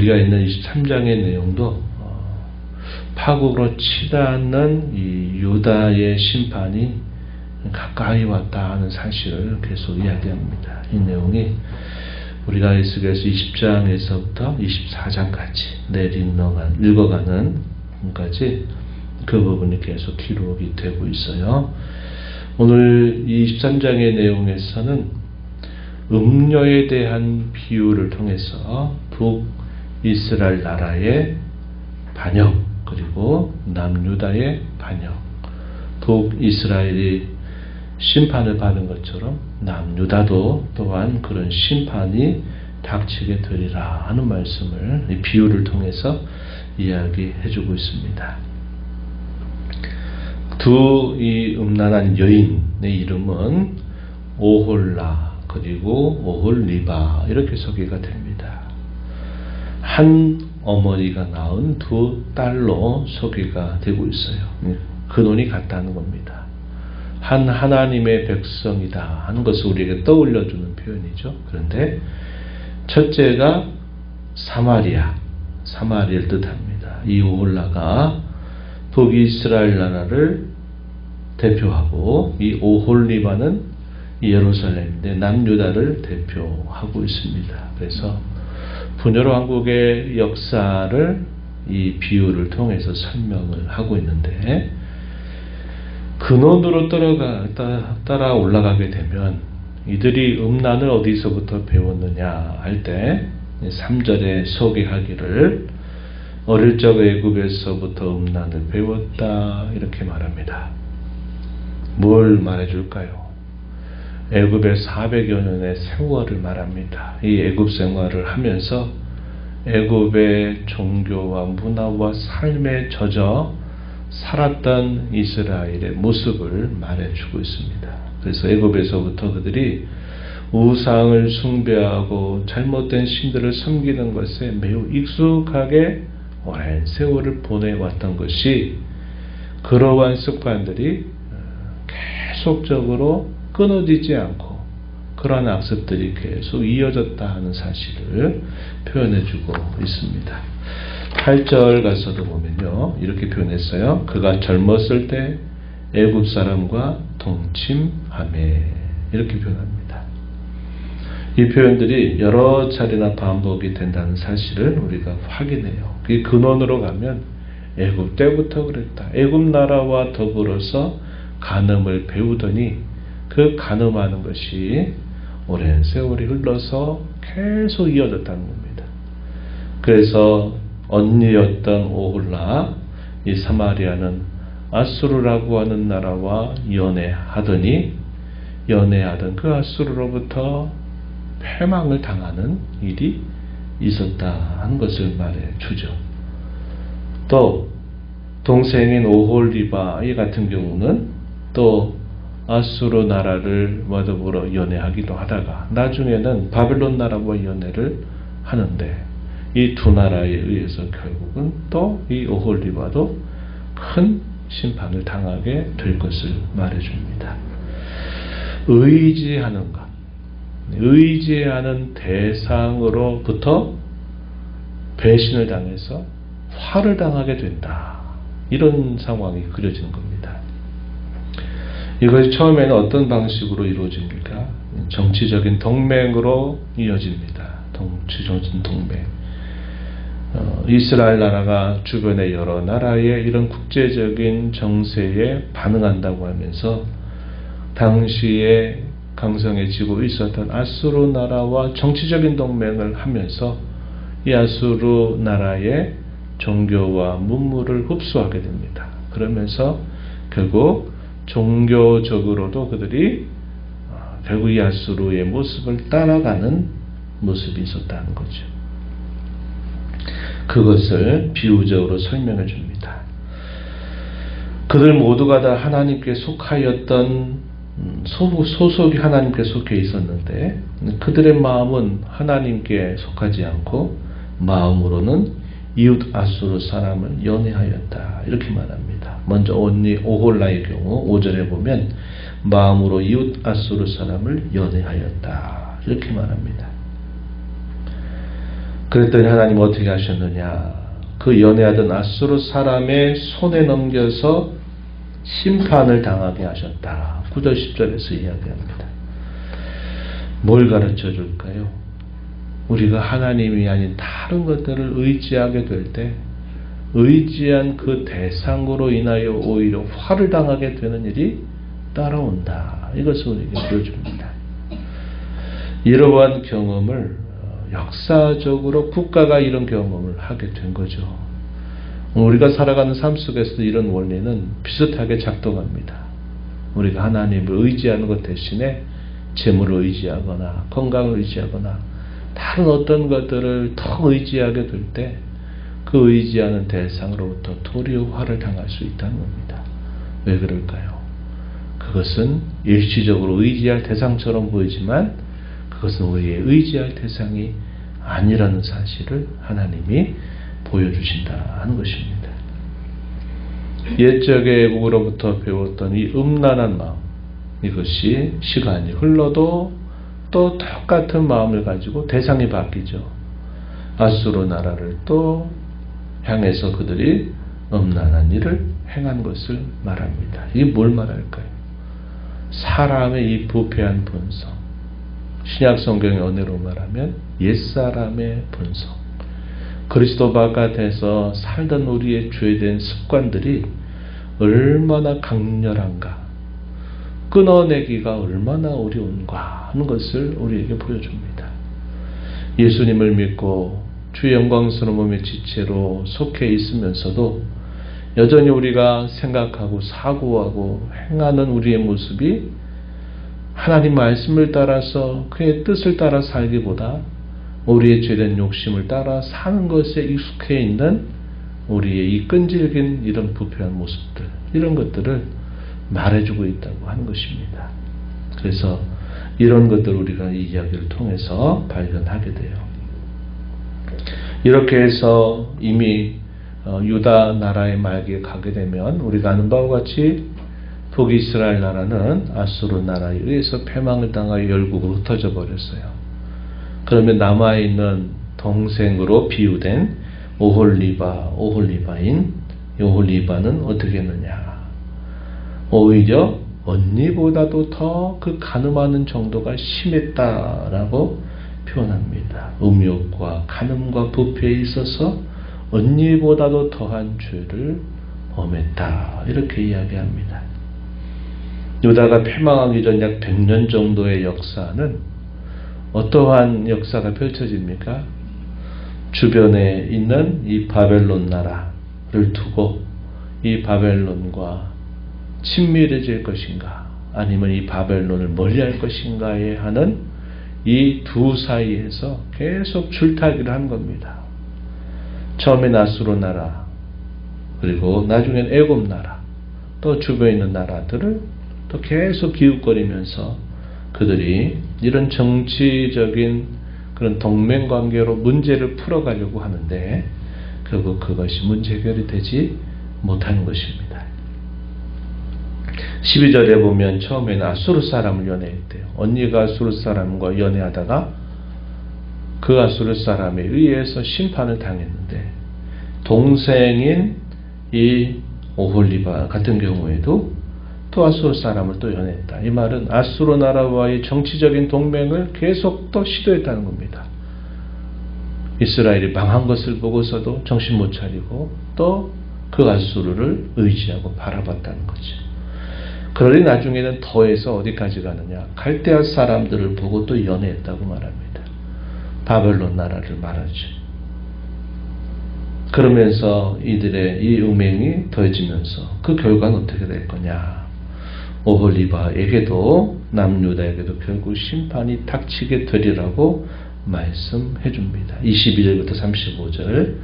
우리가 있는 23장의 내용도 파국으로 치닫는 이 유다의 심판이 가까이 왔다 하는 사실을 계속 이야기합니다. 이 내용이 우리가 에스겔서 20장에서부터 24장까지 읽어가는 까지 그 부분이 계속 기록이 되고 있어요. 오늘 23장의 내용에서는 음료에 대한 비유를 통해서 북이스라엘 나라의 반역, 그리고 남유다의 반역, 북이스라엘이 심판을 받은 것처럼 남유다도 또한 그런 심판이 닥치게 되리라 하는 말씀을 이 비유를 통해서 이야기해 주고 있습니다. 두 이 음란한 여인의 이름은 오홀라 그리고 오홀리바 이렇게 소개가 됩니다. 한 어머니가 낳은 두 딸로 소개가 되고 있어요. 근원이 같다는 겁니다. 한 하나님의 백성이다 하는 것을 우리에게 떠올려주는 표현이죠. 그런데 첫째가 사마리아를 뜻합니다. 이 오홀라가 북이스라엘 나라를 대표하고, 이 오홀리바는 예루살렘인데 남유다를 대표하고 있습니다. 그래서 분열 왕국의 역사를 이 비유를 통해서 설명을 하고 있는데, 근원으로 따라 올라가게 되면 이들이 음란을 어디서부터 배웠느냐 할 때 3절에 소개하기를 어릴 적 애굽에서부터 음란을 배웠다 이렇게 말합니다. 뭘 말해줄까요? 애굽의 400여 년의 세월을 말합니다. 이 애굽 생활을 하면서 애굽의 종교와 문화와 삶에 젖어 살았던 이스라엘의 모습을 말해주고 있습니다. 그래서 애굽에서부터 그들이 우상을 숭배하고 잘못된 신들을 섬기는 것에 매우 익숙하게 오랜 세월을 보내왔던 것이, 그러한 습관들이 계속적으로 끊어지지 않고 그러한 악습들이 계속 이어졌다 하는 사실을 표현해주고 있습니다. 8절 가서도 보면요, 이렇게 표현했어요. 그가 젊었을 때 애굽 사람과 동침하매 이렇게 표현합니다. 이 표현들이 여러 차례나 반복이 된다는 사실을 우리가 확인해요. 그 근원으로 가면 애굽 때부터 그랬다. 애굽 나라와 더불어서 간음을 배우더니 그 간음하는 것이 오랜 세월이 흘러서 계속 이어졌다는 겁니다. 그래서 언니였던 오홀라, 이 사마리아는 아수르라고 하는 나라와 연애하던 그 아수르로부터 패망을 당하는 일이 있었다 하는 것을 말해주죠. 또 동생인 오홀리바 이 같은 경우는 또 아수르 나라를 더불어 연애하기도 하다가 나중에는 바벨론 나라와 연애를 하는데, 이 두 나라에 의해서 결국은 또 이 오홀리바도 큰 심판을 당하게 될 것을 말해줍니다. 의지하는 대상으로부터 배신을 당해서 화를 당하게 된다. 이런 상황이 그려지는 겁니다. 이것이 처음에는 어떤 방식으로 이루어집니까? 정치적인 동맹으로 이어집니다. 정치적인 동맹. 이스라엘 나라가 주변의 여러 나라의 이런 국제적인 정세에 반응한다고 하면서 당시에 강성해지고 있었던 아수르 나라와 정치적인 동맹을 하면서 이 아수르 나라의 종교와 문물을 흡수하게 됩니다. 그러면서 결국 종교적으로도 그들이 결국 이 아수르의 모습을 따라가는 모습이 있었다는 거죠. 그것을 비유적으로 설명해 줍니다. 그들 모두가 다 하나님께 속하였던 소속이 하나님께 속해 있었는데, 그들의 마음은 하나님께 속하지 않고 마음으로는 이웃 아수르 사람을 연애하였다 이렇게 말합니다. 먼저 언니 오홀라의 경우 5절에 보면 마음으로 이웃 아수르 사람을 연애하였다 이렇게 말합니다. 그랬더니 하나님 어떻게 하셨느냐? 그 연애하던 아수르 사람의 손에 넘겨서 심판을 당하게 하셨다. 9절 10절에서 이야기합니다. 뭘 가르쳐 줄까요? 우리가 하나님이 아닌 다른 것들을 의지하게 될 때 의지한 그 대상으로 인하여 오히려 화를 당하게 되는 일이 따라온다. 이것을 우리에게 보여줍니다. 이러한 경험을 역사적으로 국가가 이런 경험을 하게 된 거죠. 우리가 살아가는 삶 속에서도 이런 원리는 비슷하게 작동합니다. 우리가 하나님을 의지하는 것 대신에 재물을 의지하거나 건강을 의지하거나 다른 어떤 것들을 더 의지하게 될 때 그 의지하는 대상으로부터 도리어 화를 당할 수 있다는 겁니다. 왜 그럴까요? 그것은 일시적으로 의지할 대상처럼 보이지만 그것은 우리의 의지할 대상이 아니라는 사실을 하나님이 보여주신다 하는 것입니다. 옛적의 애국으로부터 배웠던 이 음란한 마음, 이것이 시간이 흘러도 또 똑같은 마음을 가지고 대상이 바뀌죠. 아수르 나라를 또 향해서 그들이 음란한 일을 행한 것을 말합니다. 이게 뭘 말할까요? 사람의 이 부패한 본성, 신약 성경의 언어로 말하면 옛사람의 본성, 그리스도 바깥에서 살던 우리의 죄된 습관들이 얼마나 강렬한가, 끊어내기가 얼마나 어려운가 하는 것을 우리에게 보여줍니다. 예수님을 믿고 주 영광스러운 몸의 지체로 속해 있으면서도 여전히 우리가 생각하고 사고하고 행하는 우리의 모습이 하나님 말씀을 따라서 그의 뜻을 따라 살기보다 우리의 죄된 욕심을 따라 사는 것에 익숙해 있는 우리의 이 끈질긴 이런 부패한 모습들, 이런 것들을 말해주고 있다고 하는 것입니다. 그래서 이런 것들을 우리가 이 이야기를 통해서 발견하게 돼요. 이렇게 해서 이미 유다 나라의 말기에 가게 되면 우리가 아는 바와 같이 북이스라엘 나라는 아수르 나라에 의해서 패망을 당하여 열국으로 흩어져 버렸어요. 그러면 남아있는 동생으로 비유된 오홀리바인 오홀리바는 어떻게 했느냐? 오히려 언니보다도 더 그 간음하는 정도가 심했다라고 표현합니다. 음욕과 간음과 부패에 있어서 언니보다도 더한 죄를 범했다. 이렇게 이야기합니다. 유다가 패망하기 전 약 100년 정도의 역사는 어떠한 역사가 펼쳐집니까? 주변에 있는 이 바벨론 나라를 두고 이 바벨론과 친밀해질 것인가 아니면 이 바벨론을 멀리할 것인가에 하는 이 두 사이에서 계속 줄타기를 한 겁니다. 처음엔 아수르 나라, 그리고 나중엔 애굽 나라, 또 주변에 있는 나라들을 또 계속 기웃거리면서 그들이 이런 정치적인 그런 동맹관계로 문제를 풀어가려고 하는데 결국 그것이 문제 해결이 되지 못하는 것입니다. 12절에 보면 처음에는 아수르 사람을 연애했대요. 언니가 아수르 사람과 연애하다가 그 아수르 사람에 의해서 심판을 당했는데 동생인 이 오홀리바 같은 경우에도 또 아수르 사람을 또 연애했다. 이 말은 아수르 나라와의 정치적인 동맹을 계속 또 시도했다는 겁니다. 이스라엘이 망한 것을 보고서도 정신 못 차리고 또 그 아수르를 의지하고 바라봤다는 거죠. 그러니 나중에는 더해서 어디까지 가느냐? 갈대아 사람들을 보고 또 연애했다고 말합니다. 바벨론 나라를 말하죠. 그러면서 이들의 이 음행이 더해지면서 그 결과는 어떻게 될 거냐? 오홀리바에게도 남유다에게도 결국 심판이 닥치게 되리라고 말씀해 줍니다. 22절부터 35절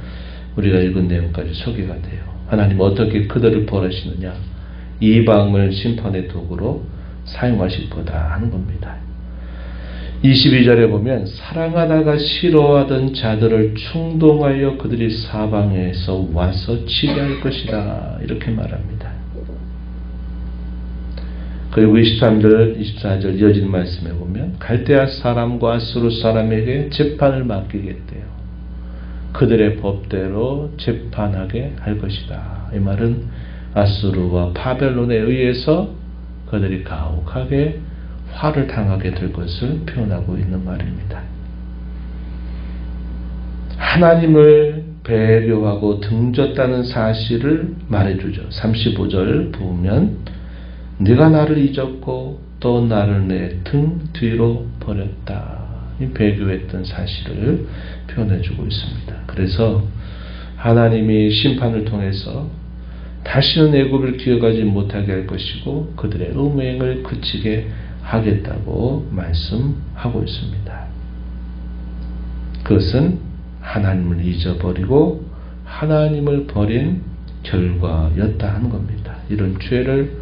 우리가 읽은 내용까지 소개가 돼요. 하나님 어떻게 그들을 벌하시느냐? 이방을 심판의 도구로 사용하실 거다 하는 겁니다. 22절에 보면 사랑하다가 싫어하던 자들을 충동하여 그들이 사방에서 와서 치게 할 것이다 이렇게 말합니다. 그리고 23절, 24절 이어진 말씀에 보면 갈대아 사람과 아수르 사람에게 재판을 맡기겠대요. 그들의 법대로 재판하게 할 것이다. 이 말은 아수르와 바벨론에 의해서 그들이 가혹하게 화를 당하게 될 것을 표현하고 있는 말입니다. 하나님을 배려하고 등졌다는 사실을 말해주죠. 35절 보면 네가 나를 잊었고 또 나를 내 등 뒤로 버렸다. 이 배교했던 사실을 표현해주고 있습니다. 그래서 하나님이 심판을 통해서 다시는 애굽을 기억하지 못하게 할 것이고 그들의 음행을 그치게 하겠다고 말씀하고 있습니다. 그것은 하나님을 잊어버리고 하나님을 버린 결과였다 하는 겁니다. 이런 죄를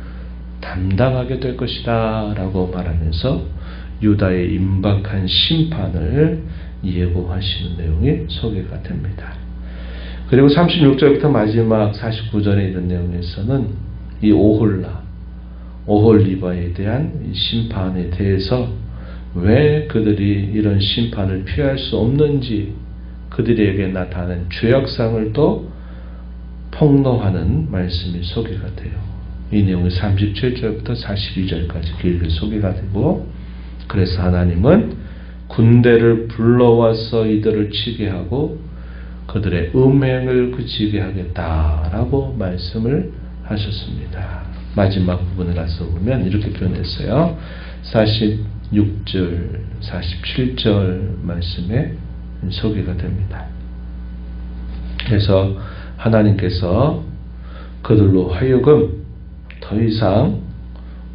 담당하게 될 것이다 라고 말하면서 유다의 임박한 심판을 예고하시는 내용이 소개가 됩니다. 그리고 36절부터 마지막 49절에 이런 내용에서는 이 오홀리바에 대한 이 심판에 대해서 왜 그들이 이런 심판을 피할 수 없는지 그들에게 나타나는 죄악상을 또 폭로하는 말씀이 소개가 돼요. 이 내용이 37절부터 42절까지 길게 소개가 되고 그래서 하나님은 군대를 불러와서 이들을 치게 하고 그들의 음행을 그치게 하겠다라고 말씀을 하셨습니다. 마지막 부분을 가서 보면 이렇게 표현했어요. 46절, 47절 말씀에 소개가 됩니다. 그래서 하나님께서 그들로 하여금 더 이상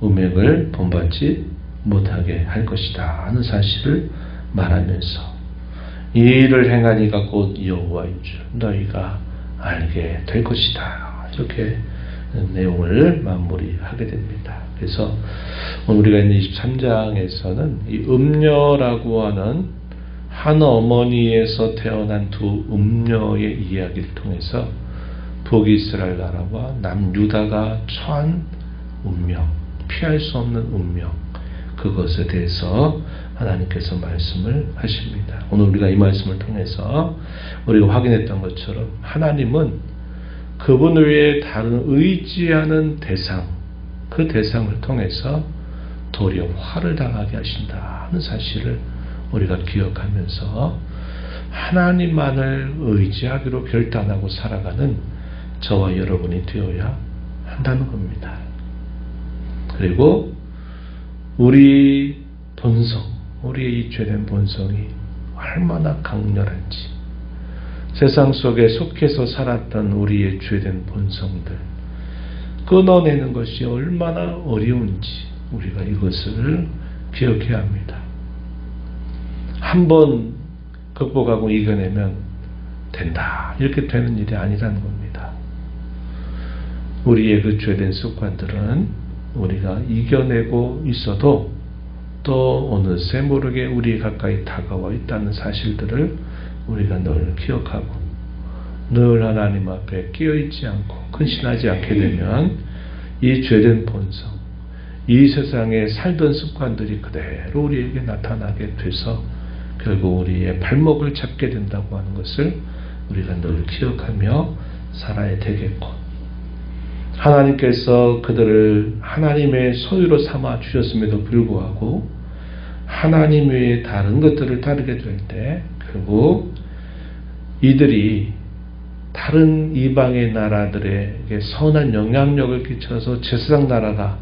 음행을 본받지 못하게 할 것이다 하는 사실을 말하면서 이 일을 행하니가 곧 여호와인 줄 너희가 알게 될 것이다. 이렇게 내용을 마무리하게 됩니다. 그래서 오늘 우리가 있는 23장에서는 이 음녀라고 하는 한 어머니에서 태어난 두 음녀의 이야기를 통해서 북이스라엘 나라와 남유다가 처한 운명, 피할 수 없는 운명, 그것에 대해서 하나님께서 말씀을 하십니다. 오늘 우리가 이 말씀을 통해서 우리가 확인했던 것처럼 하나님은 그분 외에 다른 의지하는 대상, 그 대상을 통해서 도리어 화를 당하게 하신다 하는 사실을 우리가 기억하면서 하나님만을 의지하기로 결단하고 살아가는 저와 여러분이 되어야 한다는 겁니다. 그리고 우리 본성, 우리의 이 죄된 본성이 얼마나 강렬한지, 세상 속에 속해서 살았던 우리의 죄된 본성들 끊어내는 것이 얼마나 어려운지 우리가 이것을 기억해야 합니다. 한번 극복하고 이겨내면 된다, 이렇게 되는 일이 아니라는 겁니다. 우리의 그 죄된 습관들은 우리가 이겨내고 있어도 또 어느새 모르게 우리 가까이 다가와 있다는 사실들을 우리가 늘 기억하고 늘 하나님 앞에 끼어있지 않고 근신하지 않게 되면 이 죄된 본성, 이 세상에 살던 습관들이 그대로 우리에게 나타나게 돼서 결국 우리의 발목을 잡게 된다고 하는 것을 우리가 늘 기억하며 살아야 되겠고, 하나님께서 그들을 하나님의 소유로 삼아 주셨음에도 불구하고 하나님 외에 다른 것들을 따르게 될 때 결국 이들이 다른 이방의 나라들에게 선한 영향력을 끼쳐서 제사장 나라가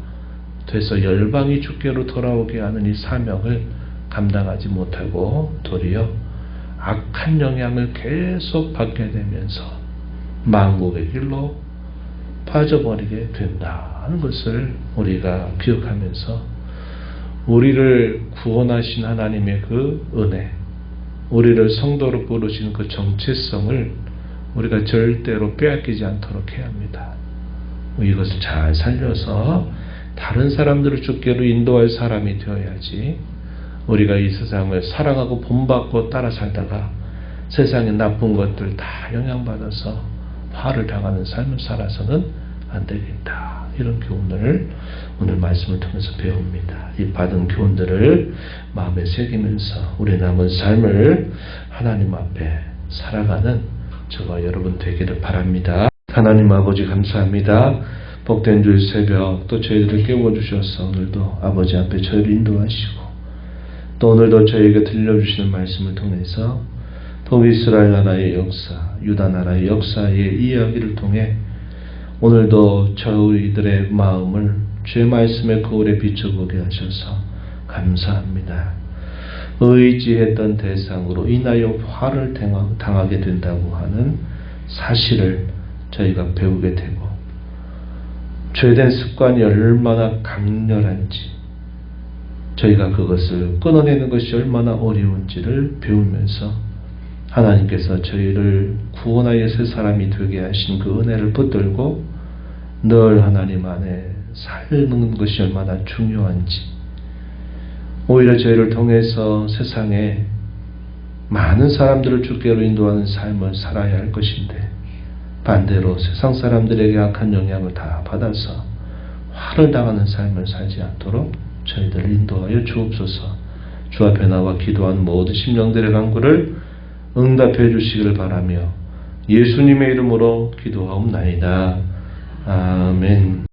돼서 열방이 주께로 돌아오게 하는 이 사명을 감당하지 못하고 도리어 악한 영향을 계속 받게 되면서 만국의 길로 빠져버리게 된다는 것을 우리가 기억하면서 우리를 구원하신 하나님의 그 은혜, 우리를 성도로 부르신 그 정체성을 우리가 절대로 빼앗기지 않도록 해야 합니다. 이것을 잘 살려서 다른 사람들을 주께로 인도할 사람이 되어야지, 우리가 이 세상을 사랑하고 본받고 따라 살다가 세상의 나쁜 것들 다 영향받아서 화를 당하는 삶을 살아서는 안 되겠다. 이런 교훈을 오늘 말씀을 통해서 배웁니다. 이 받은 교훈들을 마음에 새기면서 우리 남은 삶을 하나님 앞에 살아가는 저와 여러분 되기를 바랍니다. 하나님 아버지 감사합니다. 복된 주일 새벽 또 저희들을 깨워주셔서 오늘도 아버지 앞에 저희를 인도하시고 또 오늘도 저희에게 들려주시는 말씀을 통해서 동이스라엘 나라의 역사, 유다 나라의 역사의 이야기를 통해 오늘도 저희들의 마음을 주의 말씀의 거울에 비춰보게 하셔서 감사합니다. 의지했던 대상으로 인하여 화를 당하게 된다고 하는 사실을 저희가 배우게 되고 죄된 습관이 얼마나 강렬한지 저희가 그것을 끊어내는 것이 얼마나 어려운지를 배우면서 하나님께서 저희를 구원하여 새 사람이 되게 하신 그 은혜를 붙들고 늘 하나님 안에 살는 것이 얼마나 중요한지 오히려 저희를 통해서 세상에 많은 사람들을 주께로 인도하는 삶을 살아야 할 것인데 반대로 세상 사람들에게 악한 영향을 다 받아서 화를 당하는 삶을 살지 않도록 저희들을 인도하여 주옵소서. 주 앞에 나와 기도한 모든 심령들의 간구를 응답해 주시기를 바라며 예수님의 이름으로 기도하옵나이다. 아멘.